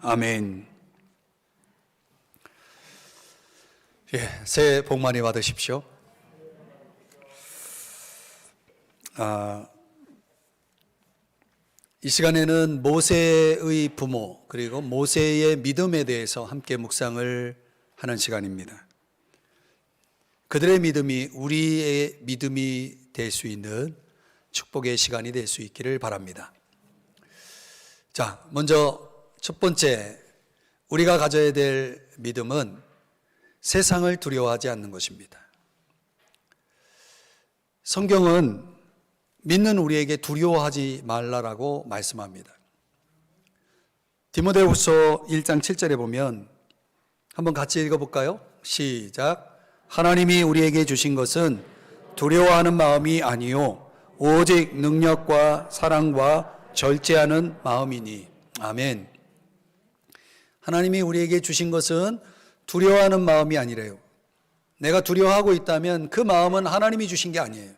아멘. 새해 복 많이 받으십시오. 이 시간에는 모세의 부모 그리고 모세의 믿음에 대해서 함께 묵상을 하는 시간입니다. 그들의 믿음이 우리의 믿음이 될 수 있는 축복의 시간이 될 수 있기를 바랍니다. 자, 먼저 첫 번째, 우리가 가져야 될 믿음은 세상을 두려워하지 않는 것입니다. 성경은 믿는 우리에게 두려워하지 말라라고 말씀합니다. 디모데후서 1장 7절에 보면 한번 같이 읽어볼까요? 시작. 하나님이 우리에게 주신 것은 두려워하는 마음이 아니요 오직 능력과 사랑과 절제하는 마음이니. 아멘. 하나님이 우리에게 주신 것은 두려워하는 마음이 아니래요. 내가 두려워하고 있다면 그 마음은 하나님이 주신 게 아니에요.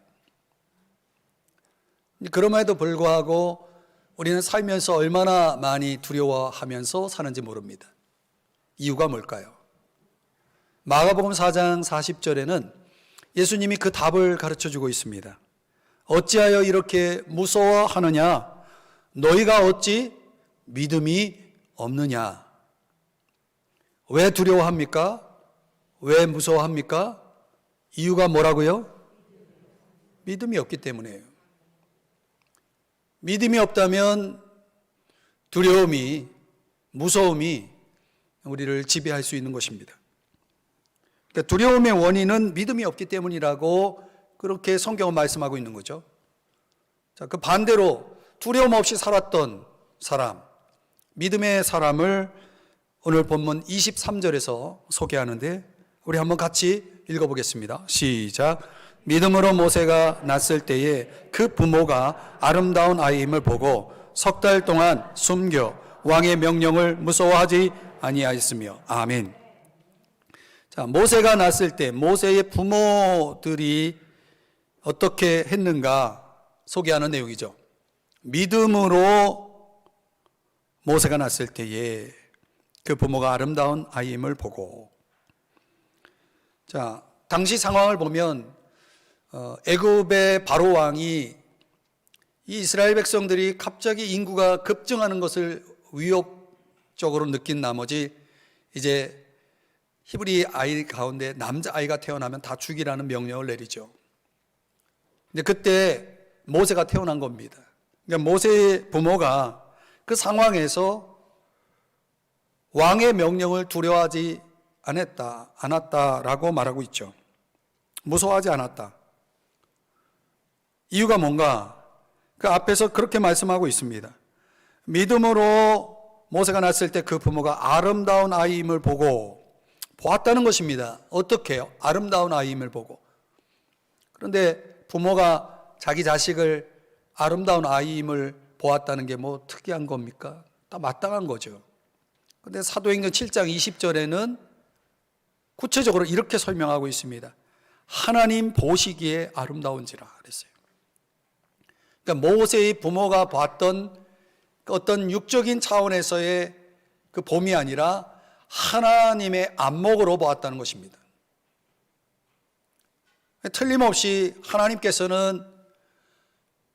그럼에도 불구하고 우리는 살면서 얼마나 많이 두려워하면서 사는지 모릅니다. 이유가 뭘까요? 마가복음 4장 40절에는 예수님이 그 답을 가르쳐주고 있습니다. 어찌하여 이렇게 무서워하느냐? 너희가 어찌 믿음이 없느냐? 왜 두려워합니까? 왜 무서워합니까? 이유가 뭐라고요? 믿음이 없기 때문이에요. 믿음이 없다면 두려움이, 무서움이 우리를 지배할 수 있는 것입니다. 그러니까 두려움의 원인은 믿음이 없기 때문이라고 그렇게 성경은 말씀하고 있는 거죠. 자, 그 반대로 두려움 없이 살았던 사람, 믿음의 사람을 오늘 본문 23절에서 소개하는데 우리 한번 같이 읽어보겠습니다. 시작. 믿음으로 모세가 낳았을 때에 그 부모가 아름다운 아이임을 보고 석 달 동안 숨겨 왕의 명령을 무서워하지 아니하였으며. 아멘. 자, 모세가 낳았을 때 모세의 부모들이 어떻게 했는가 소개하는 내용이죠. 믿음으로 모세가 낳았을 때에 그 부모가 아름다운 아이임을 보고. 자, 당시 상황을 보면 애굽의 바로 왕이 이 이스라엘 백성들이 갑자기 인구가 급증하는 것을 위협적으로 느낀 나머지 이제 히브리 아이 가운데 남자아이가 태어나면 다 죽이라는 명령을 내리죠. 근데 그때 모세가 태어난 겁니다. 그러니까 모세의 부모가 그 상황에서 왕의 명령을 두려워하지 않았다라고 말하고 있죠. 무서워하지 않았다. 이유가 뭔가? 그 앞에서 그렇게 말씀하고 있습니다. 믿음으로 모세가 낳았을 때 그 부모가 아름다운 아이임을 보고 보았다는 것입니다. 어떻게 해요? 아름다운 아이임을 보고. 그런데 부모가 자기 자식을 아름다운 아이임을 보았다는 게 뭐 특이한 겁니까? 다 마땅한 거죠. 그런데 사도행전 7장 20절에는 구체적으로 이렇게 설명하고 있습니다. 하나님 보시기에 아름다운지라 그랬어요. 그러니까 모세의 부모가 봤던 어떤 육적인 차원에서의 그 봄이 아니라 하나님의 안목으로 보았다는 것입니다. 틀림없이 하나님께서는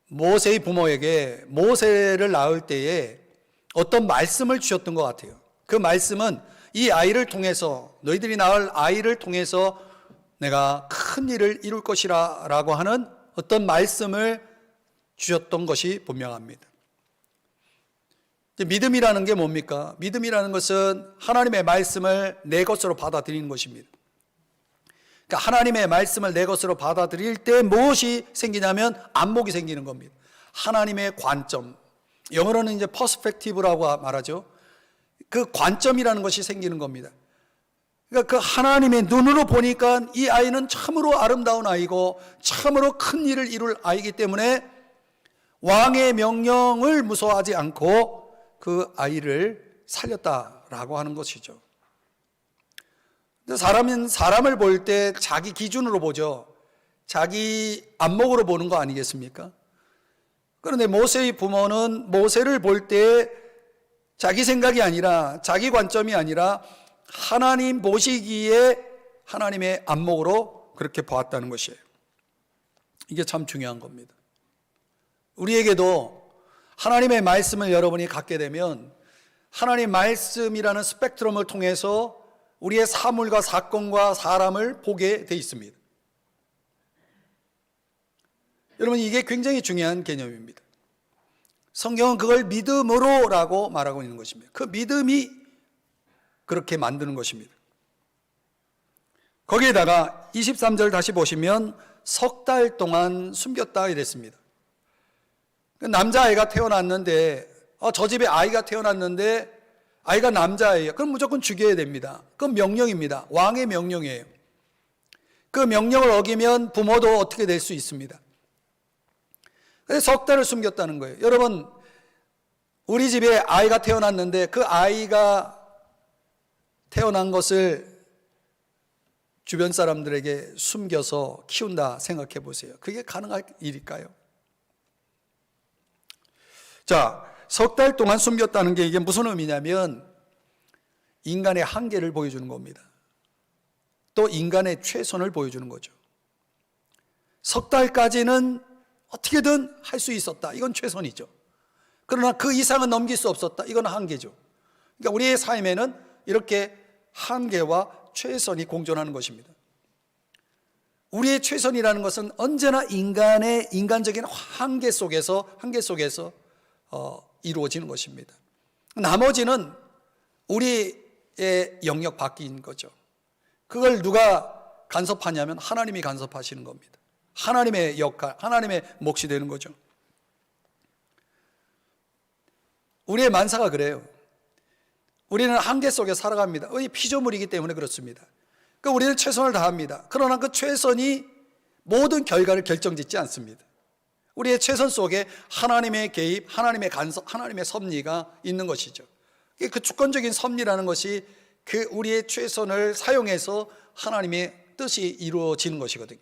모세의 부모에게 모세를 낳을 때에 어떤 말씀을 주셨던 것 같아요. 그 말씀은 이 아이를 통해서, 너희들이 낳을 아이를 통해서 내가 큰 일을 이룰 것이라 라고 하는 어떤 말씀을 주셨던 것이 분명합니다. 믿음이라는 게 뭡니까? 믿음이라는 것은 하나님의 말씀을 내 것으로 받아들이는 것입니다. 그러니까 하나님의 말씀을 내 것으로 받아들일 때 무엇이 생기냐면 안목이 생기는 겁니다. 하나님의 관점, 영어로는 이제 퍼스펙티브라고 말하죠. 그 관점이라는 것이 생기는 겁니다. 그러니까 그 하나님의 눈으로 보니까 이 아이는 참으로 아름다운 아이고 참으로 큰 일을 이룰 아이이기 때문에 왕의 명령을 무서워하지 않고 그 아이를 살렸다라고 하는 것이죠. 사람은 사람을 볼 때 자기 기준으로 보죠. 자기 안목으로 보는 거 아니겠습니까? 그런데 모세의 부모는 모세를 볼 때 자기 생각이 아니라, 자기 관점이 아니라 하나님 보시기에 하나님의 안목으로 그렇게 보았다는 것이에요. 이게 참 중요한 겁니다. 우리에게도 하나님의 말씀을 여러분이 갖게 되면 하나님 말씀이라는 스펙트럼을 통해서 우리의 사물과 사건과 사람을 보게 돼 있습니다. 여러분, 이게 굉장히 중요한 개념입니다. 성경은 그걸 믿음으로라고 말하고 있는 것입니다. 그 믿음이 그렇게 만드는 것입니다. 거기에다가 23절 다시 보시면 석 달 동안 숨겼다 이랬습니다. 남자아이가 태어났는데, 저 집에 아이가 태어났는데 아이가 남자아이예요. 그럼 무조건 죽여야 됩니다. 그건 명령입니다. 왕의 명령이에요. 그 명령을 어기면 부모도 어떻게 될 수 있습니다. 그래서 석 달을 숨겼다는 거예요. 여러분, 우리 집에 아이가 태어났는데 그 아이가 태어난 것을 주변 사람들에게 숨겨서 키운다 생각해 보세요. 그게 가능할 일일까요? 자, 석 달 동안 숨겼다는 게 이게 무슨 의미냐면 인간의 한계를 보여주는 겁니다. 또 인간의 최선을 보여주는 거죠. 석 달까지는 어떻게든 할 수 있었다. 이건 최선이죠. 그러나 그 이상은 넘길 수 없었다. 이건 한계죠. 그러니까 우리의 삶에는 이렇게 한계와 최선이 공존하는 것입니다. 우리의 최선이라는 것은 언제나 인간적인 한계 속에서 이루어지는 것입니다. 나머지는 우리의 영역 밖인 거죠. 그걸 누가 간섭하냐면 하나님이 간섭하시는 겁니다. 하나님의 역할, 하나님의 몫이 되는 거죠. 우리의 만사가 그래요. 우리는 한계 속에 살아갑니다. 피조물이기 때문에 그렇습니다. 그러니까 우리는 최선을 다합니다. 그러나 그 최선이 모든 결과를 결정짓지 않습니다. 우리의 최선 속에 하나님의 개입, 하나님의 간섭, 하나님의 섭리가 있는 것이죠. 그 주권적인 섭리라는 것이 그 우리의 최선을 사용해서 하나님의 뜻이 이루어지는 것이거든요.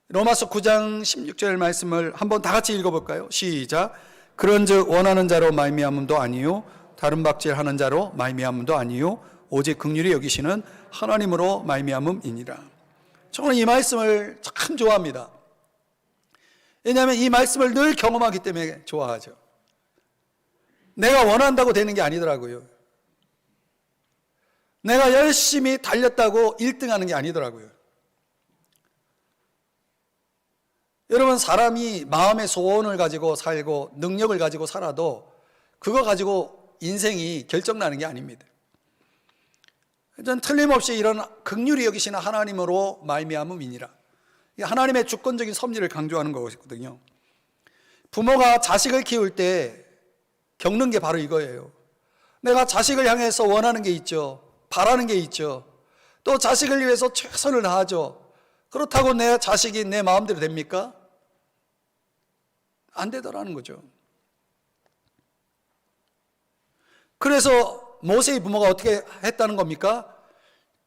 로마서 9장 16절 말씀을 한번 다 같이 읽어볼까요? 시작. 그런즉 원하는 자로 말미암음도 아니요 다른 박질하는 자로 말미암음도 아니요 오직 긍휼히 여기시는 하나님으로 말미암음이니라. 저는 이 말씀을 참 좋아합니다. 왜냐하면 이 말씀을 늘 경험하기 때문에 좋아하죠. 내가 원한다고 되는 게 아니더라고요. 내가 열심히 달렸다고 1등하는 게 아니더라고요. 여러분, 사람이 마음의 소원을 가지고 살고 능력을 가지고 살아도 그거 가지고 인생이 결정나는 게 아닙니다. 전 틀림없이 이런 긍휼히 여기시는 하나님으로 말미암음이니라. 하나님의 주권적인 섭리를 강조하는 거거든요. 부모가 자식을 키울 때 겪는 게 바로 이거예요. 내가 자식을 향해서 원하는 게 있죠. 바라는 게 있죠. 또 자식을 위해서 최선을 다하죠. 그렇다고 내 자식이 내 마음대로 됩니까? 안 되더라는 거죠. 그래서 모세의 부모가 어떻게 했다는 겁니까?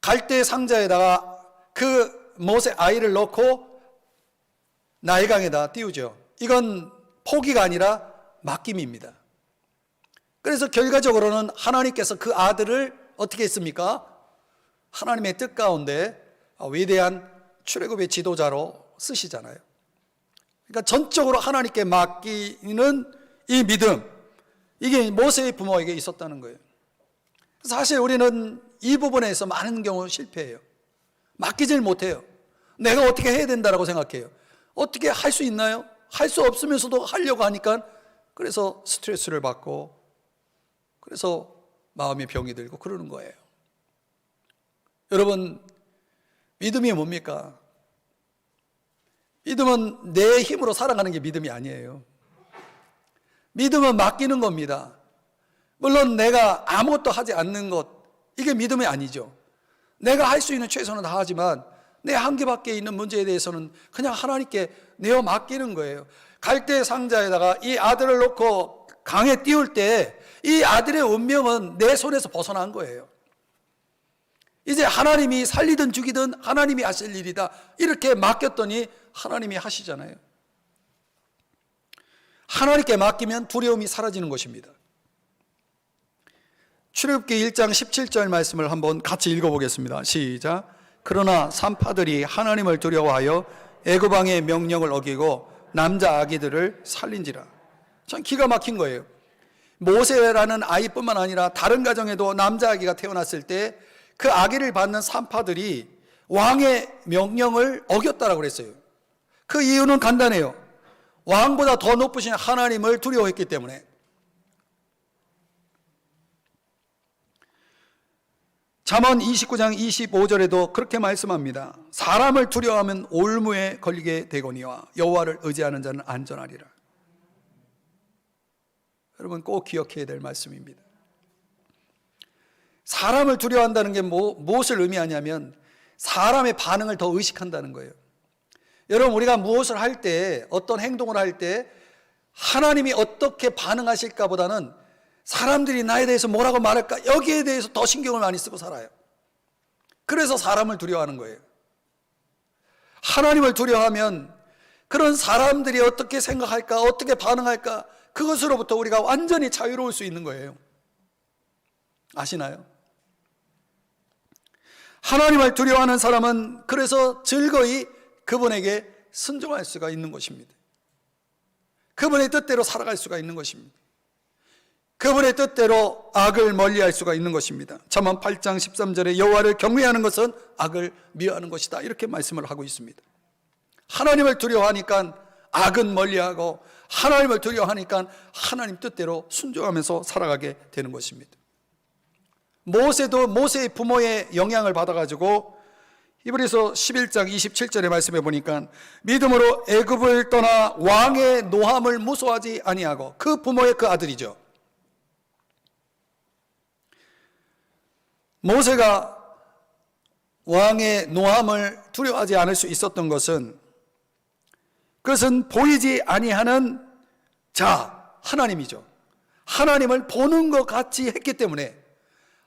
갈대 상자에다가 그 모세 아이를 넣고 나일강에다 띄우죠. 이건 포기가 아니라 맡김입니다. 그래서 결과적으로는 하나님께서 그 아들을 어떻게 했습니까? 하나님의 뜻 가운데 위대한 출애굽의 지도자로 쓰시잖아요. 그러니까 전적으로 하나님께 맡기는 이 믿음, 이게 모세의 부모에게 있었다는 거예요. 사실 우리는 이 부분에서 많은 경우 실패해요. 맡기질 못해요. 내가 어떻게 해야 된다라고 생각해요. 어떻게 할 수 있나요? 할 수 없으면서도 하려고 하니까 그래서 스트레스를 받고 그래서 마음의 병이 들고 그러는 거예요. 여러분, 믿음이 뭡니까? 믿음은 내 힘으로 살아가는 게 믿음이 아니에요. 믿음은 맡기는 겁니다. 물론 내가 아무것도 하지 않는 것, 이게 믿음이 아니죠. 내가 할 수 있는 최선을 다하지만 내 한계밖에 있는 문제에 대해서는 그냥 하나님께 내어 맡기는 거예요. 갈대 상자에다가 이 아들을 놓고 강에 띄울 때 이 아들의 운명은 내 손에서 벗어난 거예요. 이제 하나님이 살리든 죽이든 하나님이 하실 일이다. 이렇게 맡겼더니 하나님이 하시잖아요. 하나님께 맡기면 두려움이 사라지는 것입니다. 출애굽기 1장 17절 말씀을 한번 같이 읽어보겠습니다. 시작. 그러나 산파들이 하나님을 두려워하여 애굽 왕의 명령을 어기고 남자 아기들을 살린지라. 참 기가 막힌 거예요. 모세라는 아이뿐만 아니라 다른 가정에도 남자 아기가 태어났을 때 그 아기를 받는 산파들이 왕의 명령을 어겼다라고 그랬어요. 그 이유는 간단해요. 왕보다 더 높으신 하나님을 두려워했기 때문에. 잠언 29장 25절에도 그렇게 말씀합니다. 사람을 두려워하면 올무에 걸리게 되거니와 여호와를 의지하는 자는 안전하리라. 여러분 꼭 기억해야 될 말씀입니다. 사람을 두려워한다는 게 무엇을 의미하냐면 사람의 반응을 더 의식한다는 거예요. 여러분 우리가 무엇을 할 때, 어떤 행동을 할 때 하나님이 어떻게 반응하실까 보다는 사람들이 나에 대해서 뭐라고 말할까, 여기에 대해서 더 신경을 많이 쓰고 살아요. 그래서 사람을 두려워하는 거예요. 하나님을 두려워하면 그런 사람들이 어떻게 생각할까, 어떻게 반응할까, 그것으로부터 우리가 완전히 자유로울 수 있는 거예요. 아시나요? 하나님을 두려워하는 사람은 그래서 즐거이 그분에게 순종할 수가 있는 것입니다. 그분의 뜻대로 살아갈 수가 있는 것입니다. 그분의 뜻대로 악을 멀리할 수가 있는 것입니다. 잠언 8장 13절에 여호와를 경외하는 것은 악을 미워하는 것이다, 이렇게 말씀을 하고 있습니다. 하나님을 두려워하니까 악은 멀리하고 하나님을 두려워하니까 하나님 뜻대로 순종하면서 살아가게 되는 것입니다. 모세도 모세의 부모의 영향을 받아가지고 히브리서 11장 27절의 말씀에 보니까 믿음으로 애굽을 떠나 왕의 노함을 무서워하지 아니하고, 그 부모의 그 아들이죠. 모세가 왕의 노함을 두려워하지 않을 수 있었던 것은, 그것은 보이지 아니하는 자, 하나님이죠. 하나님을 보는 것 같이 했기 때문에,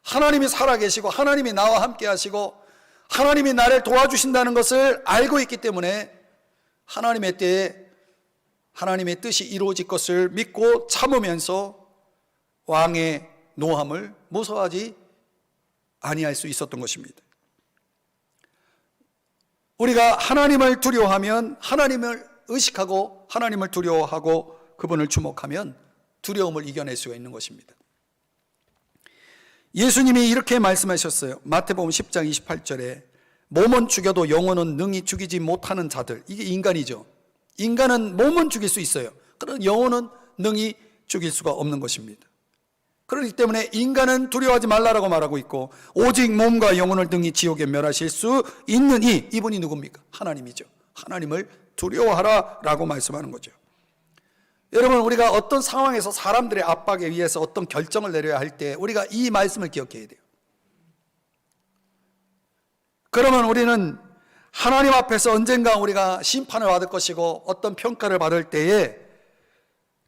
하나님이 살아계시고 하나님이 나와 함께 하시고 하나님이 나를 도와주신다는 것을 알고 있기 때문에 하나님의 때에 하나님의 뜻이 이루어질 것을 믿고 참으면서 왕의 노함을 무서워하지 아니할 수 있었던 것입니다. 우리가 하나님을 두려워하면, 하나님을 의식하고 하나님을 두려워하고 그분을 주목하면 두려움을 이겨낼 수가 있는 것입니다. 예수님이 이렇게 말씀하셨어요. 마태복음 10장 28절에 몸은 죽여도 영혼은 능히 죽이지 못하는 자들. 이게 인간이죠. 인간은 몸은 죽일 수 있어요. 그러나 영혼은 능히 죽일 수가 없는 것입니다. 그렇기 때문에 인간은 두려워하지 말라라고 말하고 있고, 오직 몸과 영혼을 등이 지옥에 멸하실 수 있는 이분이 누굽니까? 하나님이죠. 하나님을 두려워하라라고 말씀하는 거죠. 여러분 우리가 어떤 상황에서 사람들의 압박에 의해서 어떤 결정을 내려야 할 때 우리가 이 말씀을 기억해야 돼요. 그러면 우리는 하나님 앞에서 언젠가 우리가 심판을 받을 것이고 어떤 평가를 받을 때에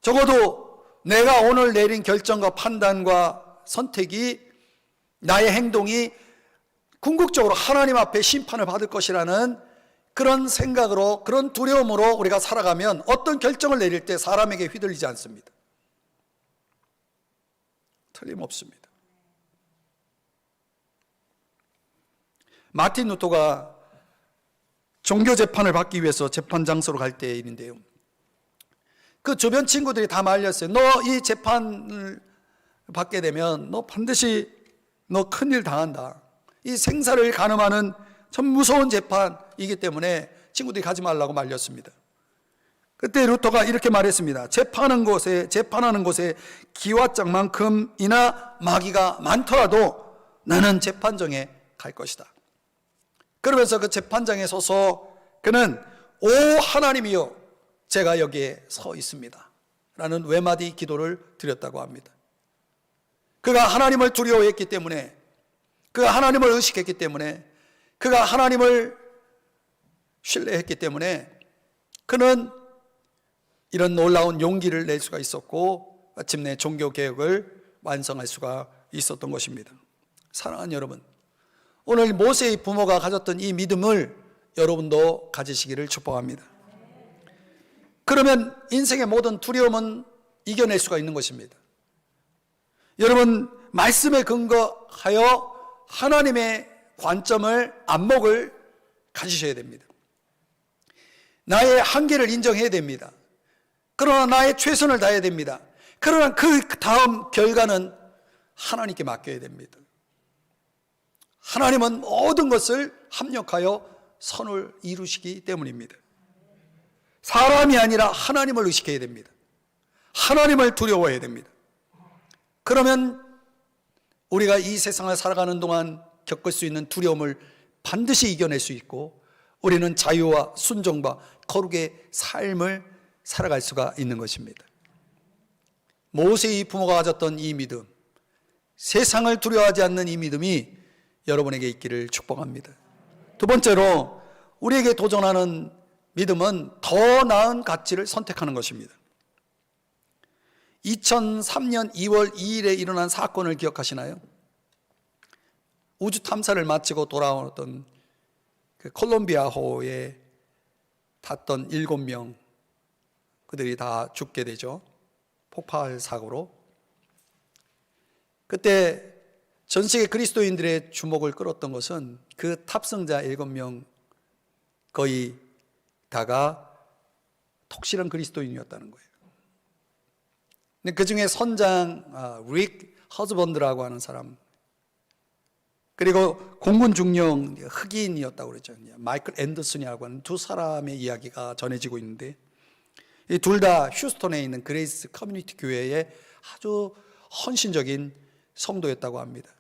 적어도 내가 오늘 내린 결정과 판단과 선택이, 나의 행동이 궁극적으로 하나님 앞에 심판을 받을 것이라는 그런 생각으로, 그런 두려움으로 우리가 살아가면 어떤 결정을 내릴 때 사람에게 휘둘리지 않습니다. 틀림없습니다. 마틴 루터가 종교 재판을 받기 위해서 재판 장소로 갈 때의 일인데요, 그 주변 친구들이 다 말렸어요. 너 이 재판을 받게 되면 너 반드시 너 큰일 당한다. 이 생사를 가늠하는 참 무서운 재판이기 때문에 친구들이 가지 말라고 말렸습니다. 그때 루터가 이렇게 말했습니다. 재판하는 곳에 기와장만큼이나 마귀가 많더라도 나는 재판정에 갈 것이다. 그러면서 그 재판장에 서서 그는 오 하나님이여 제가 여기에 서 있습니다 라는 외마디 기도를 드렸다고 합니다. 그가 하나님을 두려워했기 때문에, 그가 하나님을 의식했기 때문에, 그가 하나님을 신뢰했기 때문에 그는 이런 놀라운 용기를 낼 수가 있었고 마침내 종교개혁을 완성할 수가 있었던 것입니다. 사랑하는 여러분, 오늘 모세의 부모가 가졌던 이 믿음을 여러분도 가지시기를 축복합니다. 그러면 인생의 모든 두려움은 이겨낼 수가 있는 것입니다. 여러분, 말씀에 근거하여 하나님의 관점을, 안목을 가지셔야 됩니다. 나의 한계를 인정해야 됩니다. 그러나 나의 최선을 다해야 됩니다. 그러나 그 다음 결과는 하나님께 맡겨야 됩니다. 하나님은 모든 것을 합력하여 선을 이루시기 때문입니다. 사람이 아니라 하나님을 의식해야 됩니다. 하나님을 두려워해야 됩니다. 그러면 우리가 이 세상을 살아가는 동안 겪을 수 있는 두려움을 반드시 이겨낼 수 있고, 우리는 자유와 순종과 거룩의 삶을 살아갈 수가 있는 것입니다. 모세의 부모가 가졌던 이 믿음, 세상을 두려워하지 않는 이 믿음이 여러분에게 있기를 축복합니다. 두 번째로, 우리에게 도전하는 믿음은 더 나은 가치를 선택하는 것입니다. 2003년 2월 2일에 일어난 사건을 기억하시나요? 우주 탐사를 마치고 돌아오던 그 콜롬비아호에 탔던 7명, 그들이 다 죽게 되죠. 폭발 사고로. 그때 전 세계 그리스도인들의 주목을 끌었던 것은 그 탑승자 7명 거의 다가 독실한 그리스도인이었다는 거예요. 근데 그 중에 선장 릭 허즈번드라고 하는 사람, 그리고 공군 중령 흑인이었다고 그랬죠. 마이클 앤더슨이라고 하는 두 사람의 이야기가 전해지고 있는데, 이 둘 다 휴스턴에 있는 그레이스 커뮤니티 교회의 아주 헌신적인 성도였다고 합니다.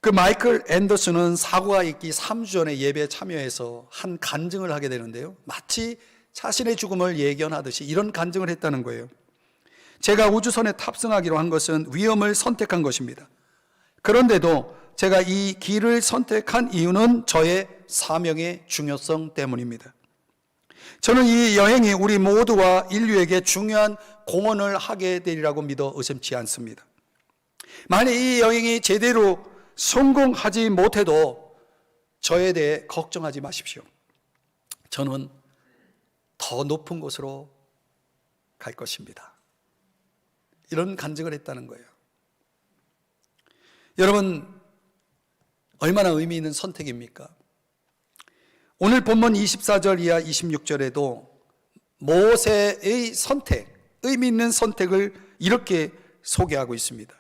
그 마이클 앤더슨은 사고가 있기 3주 전에 예배에 참여해서 한 간증을 하게 되는데요, 마치 자신의 죽음을 예견하듯이 이런 간증을 했다는 거예요. 제가 우주선에 탑승하기로 한 것은 위험을 선택한 것입니다. 그런데도 제가 이 길을 선택한 이유는 저의 사명의 중요성 때문입니다. 저는 이 여행이 우리 모두와 인류에게 중요한 공헌을 하게 되리라고 믿어 의심치 않습니다. 만약 이 여행이 제대로 성공하지 못해도 저에 대해 걱정하지 마십시오. 저는 더 높은 곳으로 갈 것입니다. 이런 간증을 했다는 거예요. 여러분, 얼마나 의미 있는 선택입니까? 오늘 본문 24절 이하 26절에도 모세의 선택, 의미 있는 선택을 이렇게 소개하고 있습니다.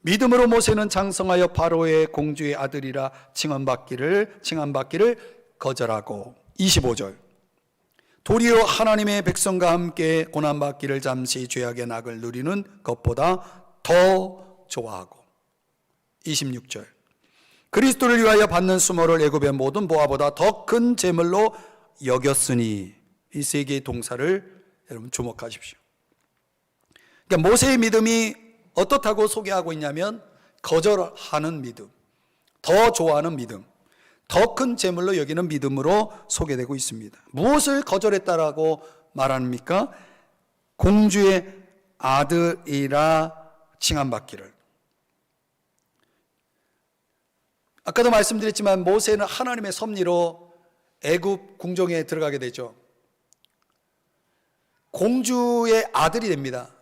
믿음으로 모세는 장성하여 바로의 공주의 아들이라 칭함받기를 거절하고, 25절 도리어 하나님의 백성과 함께 고난받기를 잠시 죄악의 낙을 누리는 것보다 더 좋아하고, 26절 그리스도를 위하여 받는 수모를 애굽의 모든 보화보다 더 큰 재물로 여겼으니, 이 세 개의 동사를 여러분 주목하십시오. 그러니까 모세의 믿음이 어떻다고 소개하고 있냐면, 거절하는 믿음, 더 좋아하는 믿음, 더 큰 재물로 여기는 믿음으로 소개되고 있습니다. 무엇을 거절했다라고 말합니까? 공주의 아들이라 칭함받기를. 아까도 말씀드렸지만 모세는 하나님의 섭리로 애굽 궁정에 들어가게 되죠. 공주의 아들이 됩니다.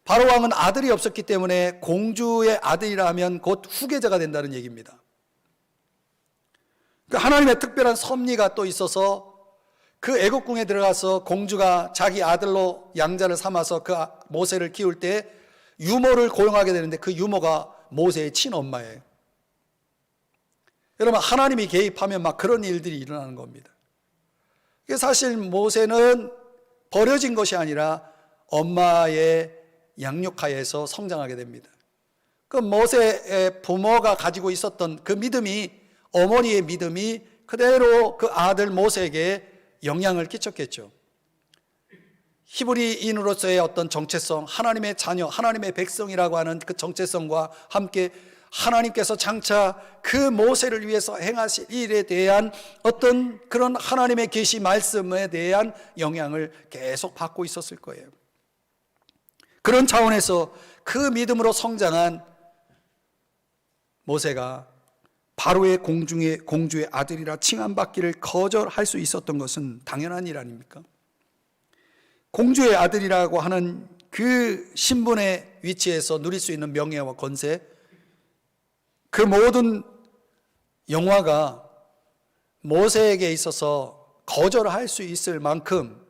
바로 왕은 아들이 없었기 때문에 공주의 아들이라 하면 곧 후계자가 된다는 얘기입니다. 하나님의 특별한 섭리가 또 있어서 그 애국궁에 들어가서 공주가 자기 아들로 양자를 삼아서 그 모세를 키울 때 유모를 고용하게 되는데, 그 유모가 모세의 친엄마예요. 여러분, 하나님이 개입하면 막 그런 일들이 일어나는 겁니다. 사실 모세는 버려진 것이 아니라 엄마의 양육하에서 성장하게 됩니다. 그 모세의 부모가 가지고 있었던 그 믿음이, 어머니의 믿음이 그대로 그 아들 모세에게 영향을 끼쳤겠죠. 히브리인으로서의 어떤 정체성, 하나님의 자녀, 하나님의 백성이라고 하는 그 정체성과 함께 하나님께서 장차 그 모세를 위해서 행하실 일에 대한 어떤 그런 하나님의 계시 말씀에 대한 영향을 계속 받고 있었을 거예요. 그런 차원에서 그 믿음으로 성장한 모세가 바로의 공주의 아들이라 칭함받기를 거절할 수 있었던 것은 당연한 일 아닙니까? 공주의 아들이라고 하는 그 신분의 위치에서 누릴 수 있는 명예와 권세, 그 모든 영화가 모세에게 있어서 거절할 수 있을 만큼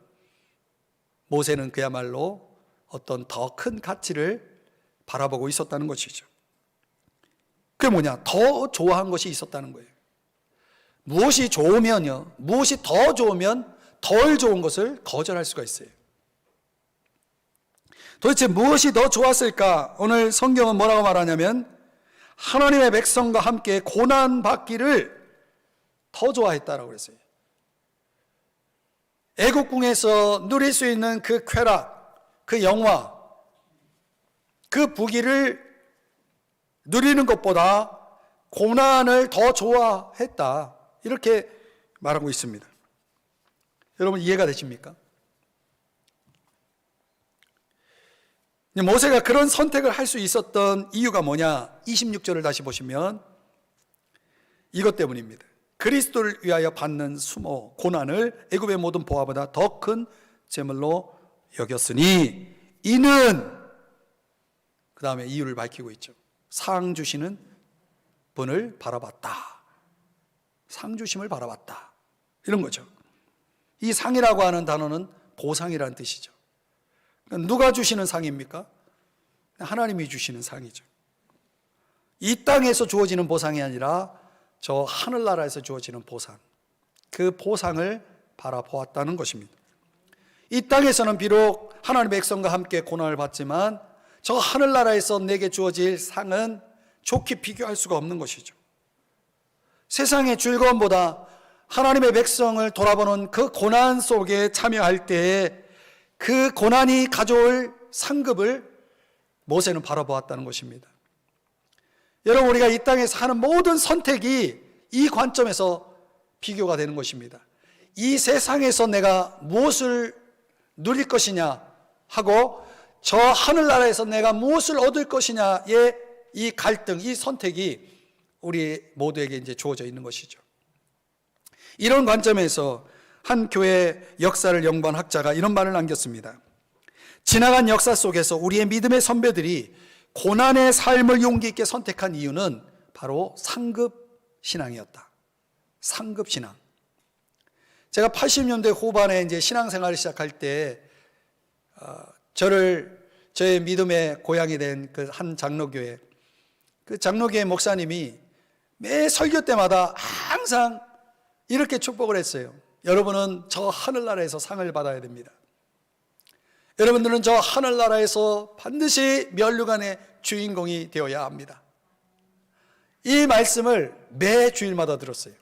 모세는 그야말로 어떤 더 큰 가치를 바라보고 있었다는 것이죠. 그게 뭐냐? 더 좋아한 것이 있었다는 거예요. 무엇이 좋으면요, 무엇이 더 좋으면 덜 좋은 것을 거절할 수가 있어요. 도대체 무엇이 더 좋았을까? 오늘 성경은 뭐라고 말하냐면 하나님의 백성과 함께 고난받기를 더 좋아했다라고 그랬어요. 애국궁에서 누릴 수 있는 그 쾌락, 그 영화, 그 부귀를 누리는 것보다 고난을 더 좋아했다, 이렇게 말하고 있습니다. 여러분 이해가 되십니까? 모세가 그런 선택을 할 수 있었던 이유가 뭐냐? 26절을 다시 보시면 이것 때문입니다. 그리스도를 위하여 받는 수모 고난을 애굽의 모든 보화보다 더 큰 제물로 여겼으니 이는, 그 다음에 이유를 밝히고 있죠. 상 주시는 분을 바라봤다. 상 주심을 바라봤다, 이런 거죠. 이 상이라고 하는 단어는 보상이라는 뜻이죠. 누가 주시는 상입니까? 하나님이 주시는 상이죠. 이 땅에서 주어지는 보상이 아니라 저 하늘나라에서 주어지는 보상, 그 보상을 바라보았다는 것입니다. 이 땅에서는 비록 하나님의 백성과 함께 고난을 받지만 저 하늘나라에서 내게 주어질 상은 좋게 비교할 수가 없는 것이죠. 세상의 즐거움보다 하나님의 백성을 돌아보는 그 고난 속에 참여할 때에 그 고난이 가져올 상급을 모세는 바라보았다는 것입니다. 여러분, 우리가 이 땅에서 하는 모든 선택이 이 관점에서 비교가 되는 것입니다. 이 세상에서 내가 무엇을 누릴 것이냐 하고 저 하늘나라에서 내가 무엇을 얻을 것이냐의 이 갈등, 이 선택이 우리 모두에게 이제 주어져 있는 것이죠. 이런 관점에서 한 교회 역사를 연구한 학자가 이런 말을 남겼습니다. 지나간 역사 속에서 우리의 믿음의 선배들이 고난의 삶을 용기 있게 선택한 이유는 바로 상급 신앙이었다. 상급 신앙. 제가 80년대 후반에 이제 신앙생활을 시작할 때 저의 믿음의 고향이 된 그 한 장로교회, 그 장로교회 목사님이 매 설교 때마다 항상 이렇게 축복을 했어요. 여러분은 저 하늘나라에서 상을 받아야 됩니다. 여러분들은 저 하늘나라에서 반드시 면류관의 주인공이 되어야 합니다. 이 말씀을 매 주일마다 들었어요.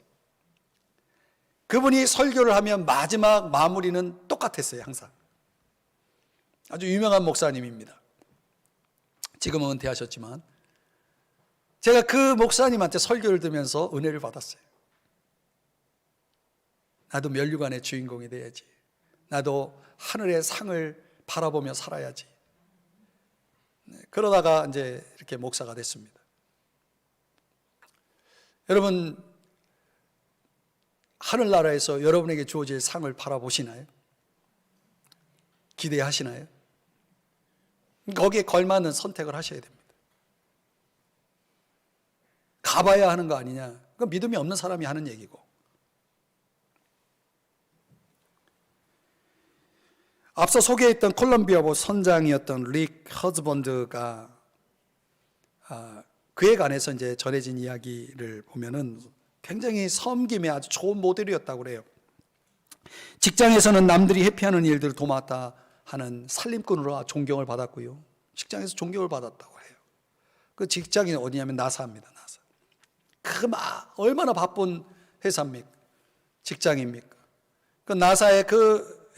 그분이 설교를 하면 마지막 마무리는 똑같았어요. 항상. 아주 유명한 목사님입니다. 지금은 은퇴하셨지만 제가 그 목사님한테 설교를 들으면서 은혜를 받았어요. 나도 면류관의 주인공이 돼야지. 나도 하늘의 상을 바라보며 살아야지. 그러다가 이제 이렇게 목사가 됐습니다. 여러분, 하늘나라에서 여러분에게 주어질 상을 바라보시나요? 기대하시나요? 거기에 걸맞는 선택을 하셔야 됩니다. 가봐야 하는 거 아니냐? 그건 믿음이 없는 사람이 하는 얘기고. 앞서 소개했던 콜롬비아보 선장이었던 릭 허즈번드가 그에 관해서 이제 전해진 이야기를 보면은 굉장히 섬김의 아주 좋은 모델이었다고 그래요. 직장에서는 남들이 회피하는 일들을 도맡아 하는 살림꾼으로 존경을 받았고요. 직장에서 존경을 받았다고 해요. 그 직장이 어디냐면 나사입니다. 나사. 얼마나 바쁜 회사입니까? 직장입니까? 그 나사의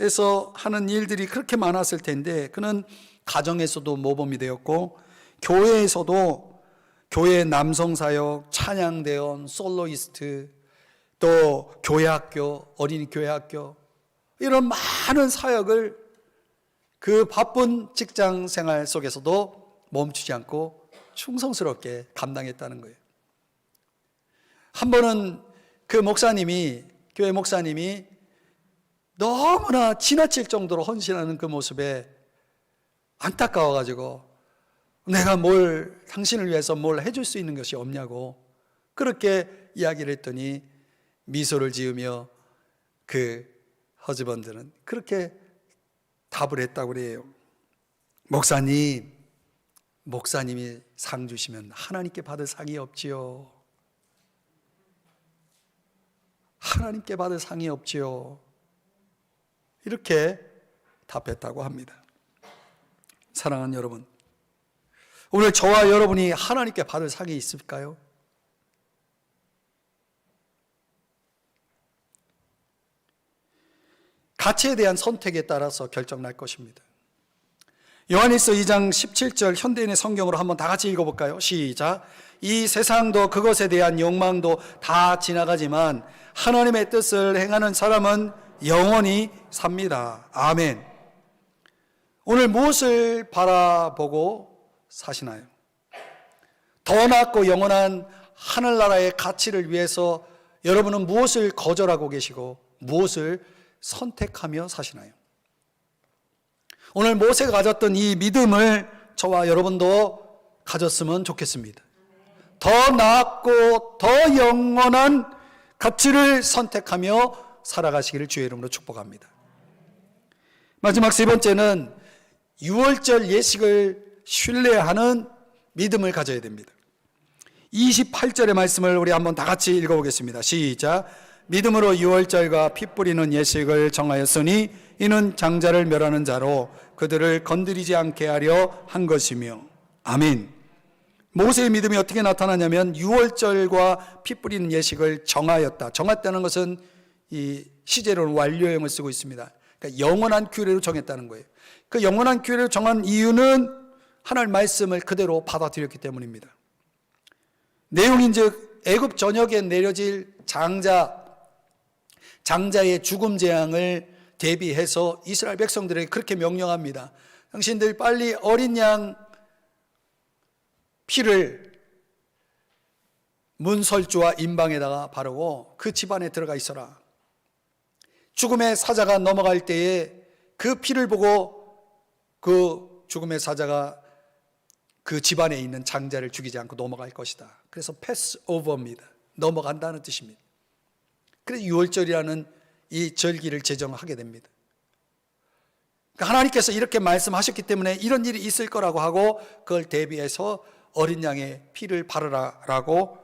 에서 하는 일들이 그렇게 많았을 텐데 그는 가정에서도 모범이 되었고 교회에서도 교회 남성사역, 찬양대원, 솔로이스트, 또 교회학교, 어린이 교회학교 이런 많은 사역을 그 바쁜 직장 생활 속에서도 멈추지 않고 충성스럽게 감당했다는 거예요. 한 번은 그 목사님이, 교회 목사님이 너무나 지나칠 정도로 헌신하는 그 모습에 안타까워가지고 내가 당신을 위해서 뭘 해줄 수 있는 것이 없냐고 그렇게 이야기를 했더니 미소를 지으며 그 허즈번드는 그렇게 답을 했다고 그래요. 목사님이 상 주시면 하나님께 받을 상이 없지요. 하나님께 받을 상이 없지요. 이렇게 답했다고 합니다. 사랑하는 여러분, 오늘 저와 여러분이 하나님께 받을 상이 있을까요? 가치에 대한 선택에 따라서 결정날 것입니다. 요한일서 2장 17절 현대인의 성경으로 한번 다 같이 읽어볼까요? 시작. 이 세상도 그것에 대한 욕망도 다 지나가지만 하나님의 뜻을 행하는 사람은 영원히 삽니다. 아멘. 오늘 무엇을 바라보고 사시나요? 더 낫고 영원한 하늘나라의 가치를 위해서 여러분은 무엇을 거절하고 계시고 무엇을 선택하며 사시나요? 오늘 모세가 가졌던 이 믿음을 저와 여러분도 가졌으면 좋겠습니다. 더 낫고 더 영원한 가치를 선택하며 살아가시기를 주의 이름으로 축복합니다. 마지막 세 번째는 유월절 예식을 신뢰하는 믿음을 가져야 됩니다. 28절의 말씀을 우리 한번 다 같이 읽어보겠습니다. 시작. 믿음으로 유월절과 피 뿌리는 예식을 정하였으니 이는 장자를 멸하는 자로 그들을 건드리지 않게 하려 한 것이며. 아멘. 모세의 믿음이 어떻게 나타나냐면 유월절과 피 뿌리는 예식을 정하였다. 정했다는 것은 이 시제로는 완료형을 쓰고 있습니다. 그러니까 영원한 규례로 정했다는 거예요. 그 영원한 규례로 정한 이유는 하나님 말씀을 그대로 받아들였기 때문입니다. 내용인즉 애굽 전역에 내려질 장자의 죽음 재앙을 대비해서 이스라엘 백성들에게 그렇게 명령합니다. 당신들 빨리 어린 양 피를 문설주와 임방에다가 바르고 그 집안에 들어가 있어라. 죽음의 사자가 넘어갈 때에 그 피를 보고 그 죽음의 사자가 그 집안에 있는 장자를 죽이지 않고 넘어갈 것이다. 그래서 패스오버입니다. 넘어간다는 뜻입니다. 그래서 유월절이라는 이 절기를 제정하게 됩니다. 그러니까 하나님께서 이렇게 말씀하셨기 때문에 이런 일이 있을 거라고 하고 그걸 대비해서 어린 양의 피를 바르라라고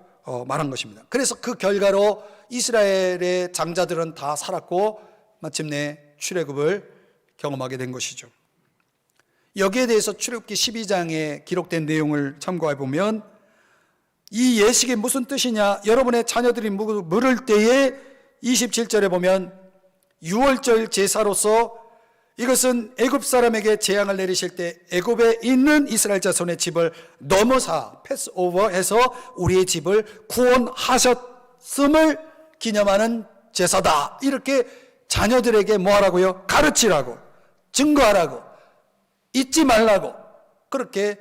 말한 것입니다. 그래서 그 결과로 이스라엘의 장자들은 다 살았고 마침내 출애굽을 경험하게 된 것이죠. 여기에 대해서 출애굽기 12장에 기록된 내용을 참고해 보면 이 예식이 무슨 뜻이냐, 여러분의 자녀들이 물을 때에 27절에 보면 유월절 제사로서 이것은 애굽 사람에게 재앙을 내리실 때 애굽에 있는 이스라엘 자손의 집을 넘어사 패스오버해서 우리의 집을 구원하셨음을 기념하는 제사다. 이렇게 자녀들에게 뭐 하라고요? 가르치라고, 증거하라고, 잊지 말라고 그렇게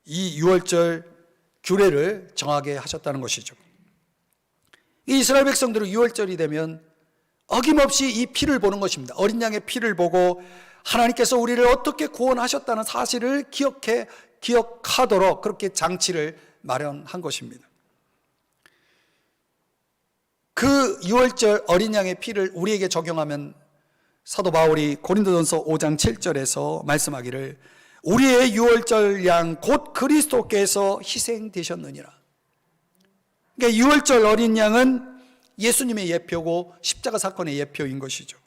이 유월절 규례를 정하게 하셨다는 것이죠. 이 이스라엘 백성들은 유월절이 되면 어김없이 이 피를 보는 것입니다. 어린 양의 피를 보고 하나님께서 우리를 어떻게 구원하셨다는 사실을 기억하도록 그렇게 장치를 마련한 것입니다. 그 유월절 어린 양의 피를 우리에게 적용하면 사도 바울이 고린도전서 5장 7절에서 말씀하기를 우리의 유월절 양 곧 그리스도께서 희생되셨느니라. 그러니까 유월절 어린 양은 예수님의 예표고 십자가 사건의 예표인 것이죠.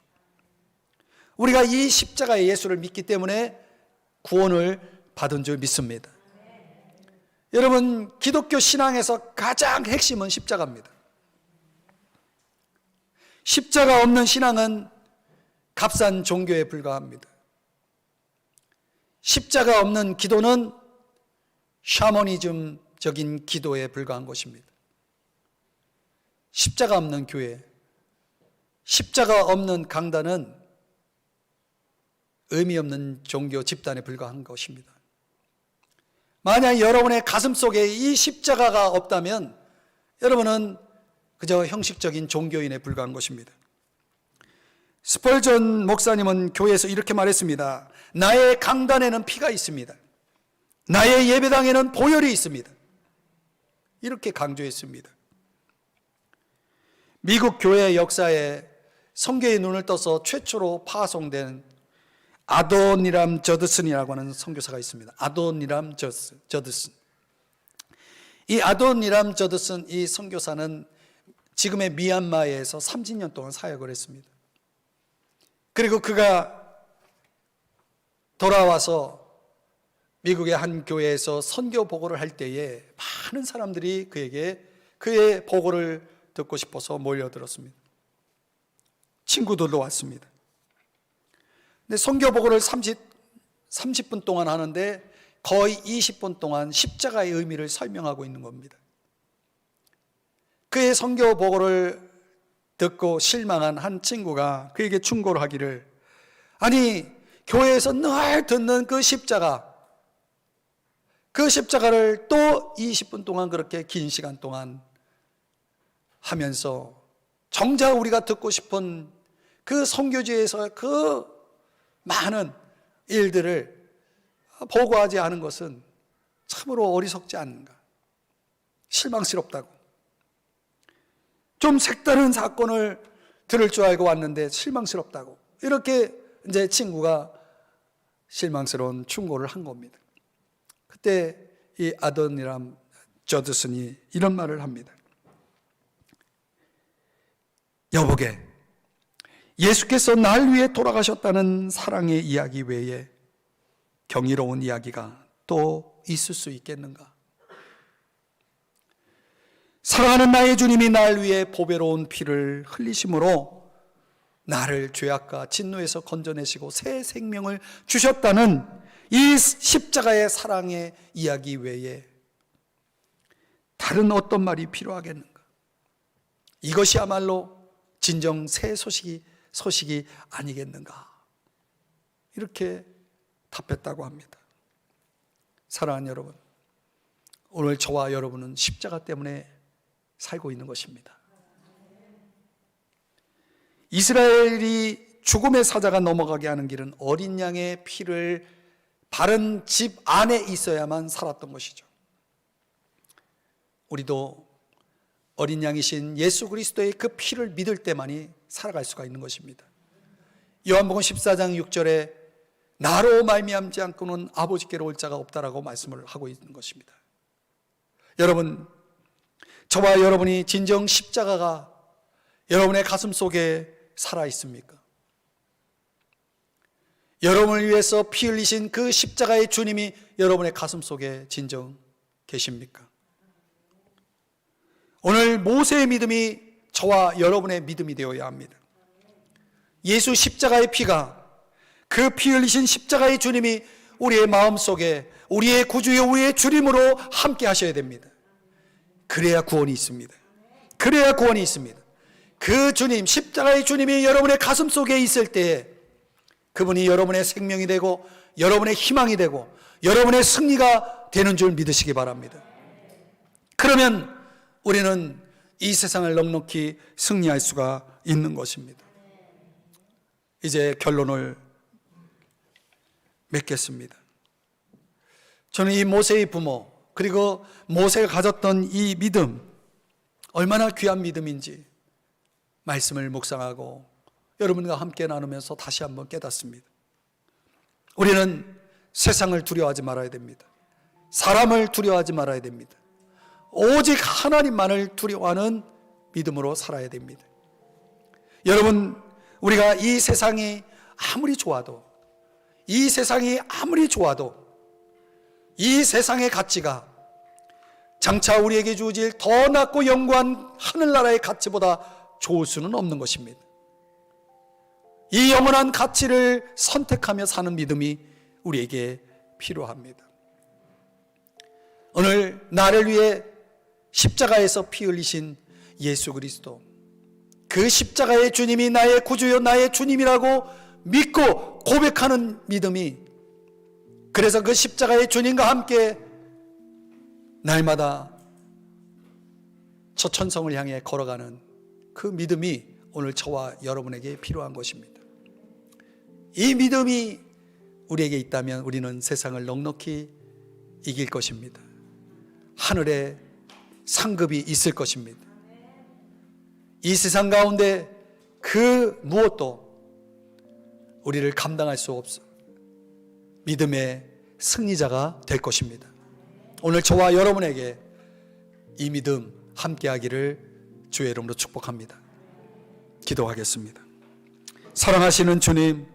우리가 이 십자가의 예수를 믿기 때문에 구원을 받은 줄 믿습니다. 여러분, 기독교 신앙에서 가장 핵심은 십자가입니다. 십자가 없는 신앙은 값싼 종교에 불과합니다. 십자가 없는 기도는 샤머니즘적인 기도에 불과한 것입니다. 십자가 없는 교회, 십자가 없는 강단은 의미 없는 종교 집단에 불과한 것입니다. 만약 여러분의 가슴 속에 이 십자가가 없다면 여러분은 그저 형식적인 종교인에 불과한 것입니다. 스펄전 목사님은 교회에서 이렇게 말했습니다. 나의 강단에는 피가 있습니다. 나의 예배당에는 보혈이 있습니다. 이렇게 강조했습니다. 미국 교회 역사에 선교의 눈을 떠서 최초로 파송된 아도니람 저드슨이라고 하는 선교사가 있습니다. 아도니람 저드슨. 이 아도니람 저드슨 이 선교사는 지금의 미얀마에서 30년 동안 사역을 했습니다. 그리고 그가 돌아와서 미국의 한 교회에서 선교 보고를 할 때에 많은 사람들이 그에게 그의 보고를 듣고 싶어서 몰려들었습니다. 친구들도 왔습니다. 근데 선교 보고를 30분 동안 하는데 거의 20분 동안 십자가의 의미를 설명하고 있는 겁니다. 그의 선교 보고를 듣고 실망한 한 친구가 그에게 충고를 하기를, 아니 교회에서 늘 듣는 그 십자가를 또 20분 동안 그렇게 긴 시간 동안 하면서 정작 우리가 듣고 싶은 그 선교지에서 그 많은 일들을 보고하지 않은 것은 참으로 어리석지 않는가, 실망스럽다고. 좀 색다른 사건을 들을 줄 알고 왔는데 실망스럽다고, 이렇게 이제 친구가 실망스러운 충고를 한 겁니다. 그때 이 아도니람 저드슨이 이런 말을 합니다. 여보게, 예수께서 날 위해 돌아가셨다는 사랑의 이야기 외에 경이로운 이야기가 또 있을 수 있겠는가? 사랑하는 나의 주님이 날 위해 보배로운 피를 흘리심으로 나를 죄악과 진노에서 건져내시고 새 생명을 주셨다는 이 십자가의 사랑의 이야기 외에 다른 어떤 말이 필요하겠는가? 이것이야말로 진정 새 소식이 아니겠는가? 이렇게 답했다고 합니다. 사랑하는 여러분, 오늘 저와 여러분은 십자가 때문에 살고 있는 것입니다. 이스라엘이 죽음의 사자가 넘어가게 하는 길은 어린 양의 피를 바른 집 안에 있어야만 살았던 것이죠. 우리도 어린 양이신 예수 그리스도의 그 피를 믿을 때만이 살아갈 수가 있는 것입니다. 요한복음 14장 6절에 나로 말미암지 않고는 아버지께로 올 자가 없다라고 말씀을 하고 있는 것입니다. 여러분, 저와 여러분이 진정 십자가가 여러분의 가슴 속에 살아 있습니까? 여러분을 위해서 피 흘리신 그 십자가의 주님이 여러분의 가슴 속에 진정 계십니까? 오늘 모세의 믿음이 저와 여러분의 믿음이 되어야 합니다. 예수 십자가의 피가, 그 피 흘리신 십자가의 주님이 우리의 마음속에 우리의 구주요 우리의 주님으로 함께 하셔야 됩니다. 그래야 구원이 있습니다. 그래야 구원이 있습니다. 그 주님, 십자가의 주님이 여러분의 가슴 속에 있을 때에 그분이 여러분의 생명이 되고 여러분의 희망이 되고 여러분의 승리가 되는 줄 믿으시기 바랍니다. 그러면 우리는 이 세상을 넉넉히 승리할 수가 있는 것입니다. 이제 결론을 맺겠습니다. 저는 이 모세의 부모, 그리고 모세가 가졌던 이 믿음, 얼마나 귀한 믿음인지 말씀을 묵상하고 여러분과 함께 나누면서 다시 한번 깨닫습니다. 우리는 세상을 두려워하지 말아야 됩니다. 사람을 두려워하지 말아야 됩니다. 오직 하나님만을 두려워하는 믿음으로 살아야 됩니다. 여러분, 우리가 이 세상이 아무리 좋아도, 이 세상이 이 세상의 가치가 장차 우리에게 주어질 더 낮고 영구한 하늘나라의 가치보다 좋을 수는 없는 것입니다. 이 영원한 가치를 선택하며 사는 믿음이 우리에게 필요합니다. 오늘 나를 위해 십자가에서 피 흘리신 예수 그리스도, 그 십자가의 주님이 나의 구주요 나의 주님이라고 믿고 고백하는 믿음이, 그래서 그 십자가의 주님과 함께 날마다 저 천성을 향해 걸어가는 그 믿음이 오늘 저와 여러분에게 필요한 것입니다. 이 믿음이 우리에게 있다면 우리는 세상을 넉넉히 이길 것입니다. 하늘에 상급이 있을 것입니다. 이 세상 가운데 그 무엇도 우리를 감당할 수 없어 믿음의 승리자가 될 것입니다. 오늘 저와 여러분에게 이 믿음 함께하기를 주의 이름으로 축복합니다. 기도하겠습니다. 사랑하시는 주님,